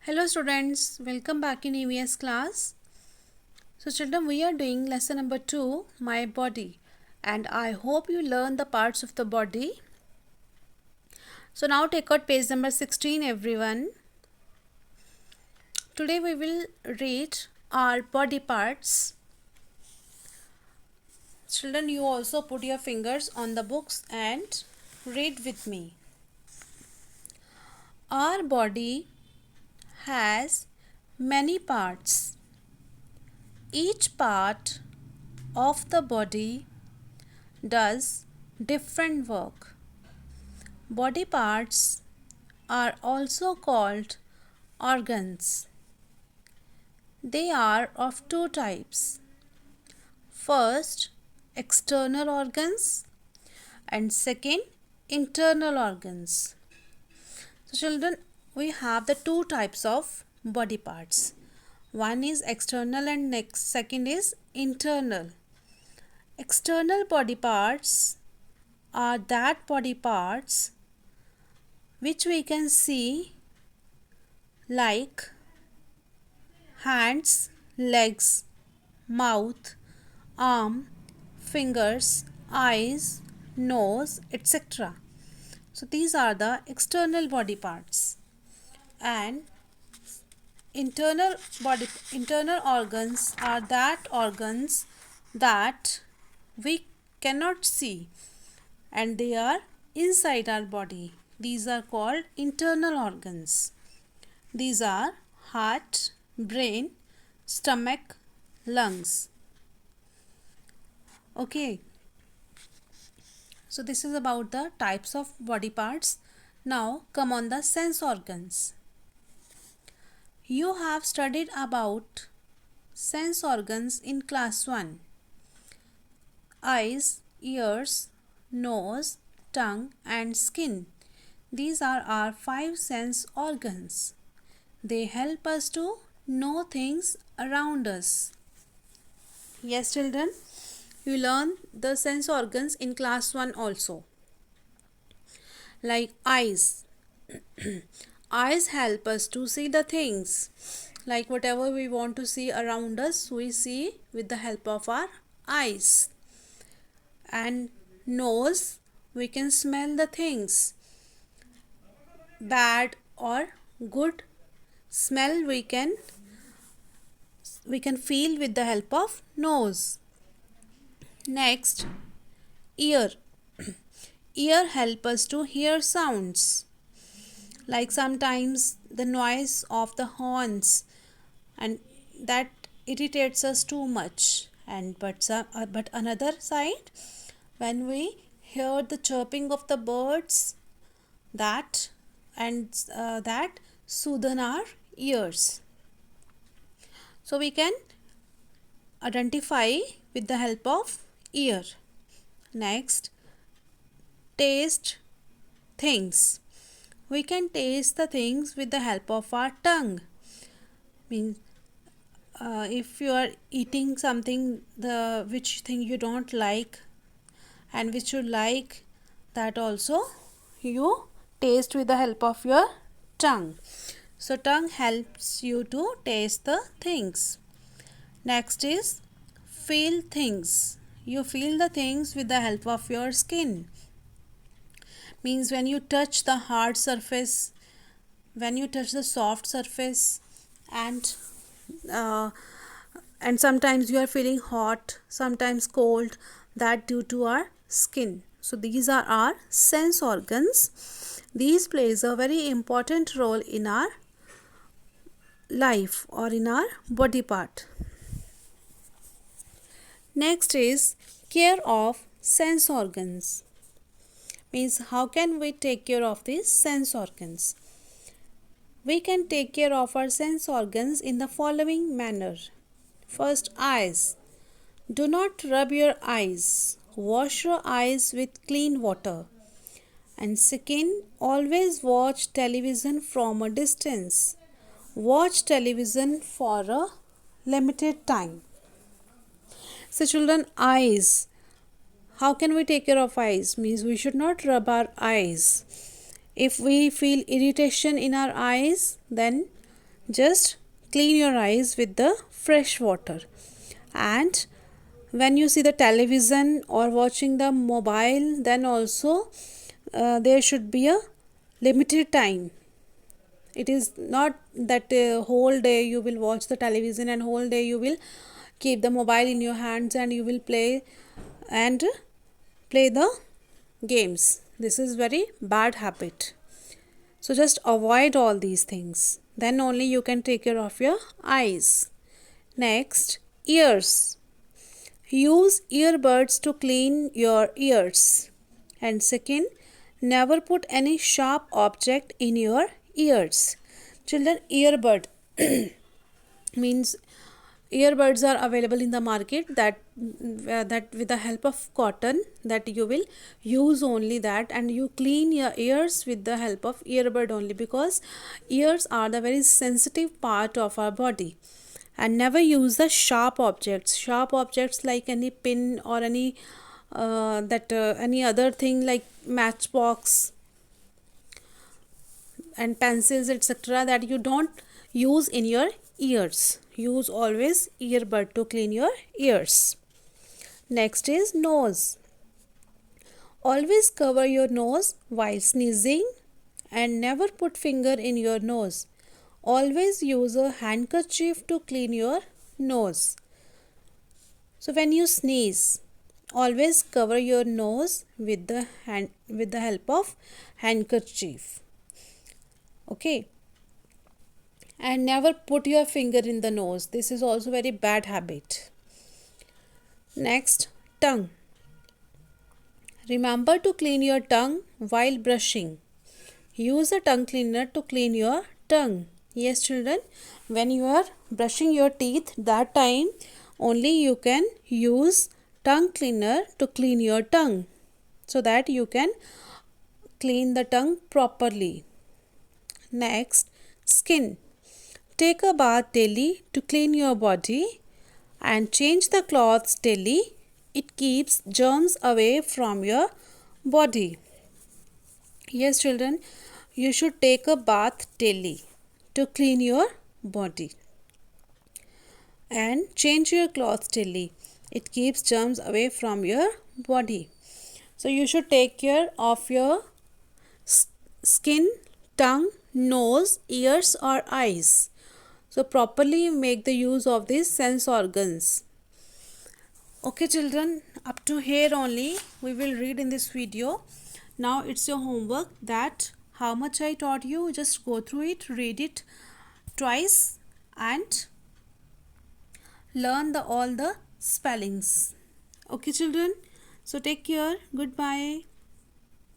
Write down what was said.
Hello students, welcome back in EVS class. So children, we are doing lesson number 2, my body, and I hope you learn the parts of the body. So now take out page number 16 everyone. Today we will read our body parts. Children, you also put your fingers on the books and read with me. Our body has many parts. Each part of the body does different work. Body parts are also called organs. They are of two types. First, external organs, and second, internal organs. So children, we have the two types of body parts. One is external and second is internal. External body parts are that body parts which we can see like hands, legs, mouth, arm, fingers, eyes, nose, etc. So these are the external body parts. And internal organs are that organs that we cannot see and they are inside our body. These are called internal organs. These are heart, brain, stomach, lungs. Okay. So this is about the types of body parts. Now come on the sense organs. You have studied about sense organs in class 1. Eyes, ears, nose, tongue and skin. These are our 5 sense organs. They help us to know things around us. Yes children, you learn the sense organs in class 1 also. Like eyes. Eyes help us to see the things. Like whatever we want to see around us, we see with the help of our eyes. And nose, we can smell the things. Bad or good smell we can feel with the help of nose. Next, ear. Ear help us to hear sounds. Like sometimes the noise of the horns, and that irritates us too much. But another side, when we hear the chirping of the birds, that soothes our ears. So we can identify with the help of ear. Next, taste things. We can taste the things with the help of our tongue. Means if you are eating something which thing you don't like and which you like, that also you taste with the help of your tongue. So tongue helps you to taste the things. Next is feel things. You feel the things with the help of your skin. Means when you touch the hard surface, when you touch the soft surface, and sometimes you are feeling hot, sometimes cold, that due to our skin. So these are our sense organs. These plays a very important role in our life or in our body part. Next is care of sense organs. Means how can we take care of these sense organs? We can take care of our sense organs in the following manner. First, eyes. Do not rub your eyes. Wash your eyes with clean water. And second, always watch television from a distance. Watch television for a limited time. So children, eyes. How can we take care of eyes? Means we should not rub our eyes. If we feel irritation in our eyes, then just clean your eyes with the fresh water. And when you see the television or watching the mobile, then also there should be a limited time. It is not that whole day you will watch the television and whole day you will keep the mobile in your hands and you will and play the games. This is very bad habit. So just avoid all these things. Then only you can take care of your eyes. Next, ears. Use earbuds to clean your ears. And second, never put any sharp object in your ears. Children, earbud means earbuds are available in the market that with the help of cotton, that you will use only that, and you clean your ears with the help of earbud only, because ears are the very sensitive part of our body. And never use the sharp objects like any pin or any any other thing like matchbox and pencils, etc., that you don't use in your ears. Use always earbud to clean your ears. Next is nose. Always cover your nose while sneezing and never put finger in your nose. Always use a handkerchief to clean your nose. So when you sneeze, always cover your nose with the help of handkerchief. Okay. And never put your finger in the nose. This is also very bad habit. Next, tongue. Remember to clean your tongue while brushing. Use a tongue cleaner to clean your tongue. Yes, children, when you are brushing your teeth, that time only you can use tongue cleaner to clean your tongue, so that you can clean the tongue properly. Next, skin. Take a bath daily to clean your body and change the clothes daily. It keeps germs away from your body. Yes, children, you should take a bath daily to clean your body and change your clothes daily. It keeps germs away from your body. So you should take care of your skin, tongue, nose, ears or eyes. So properly make the use of these sense organs. Okay children, up to here only we will read in this video. Now it's your homework that how much I taught you, just go through it, read it twice and learn all the spellings. Okay children, so take care, goodbye.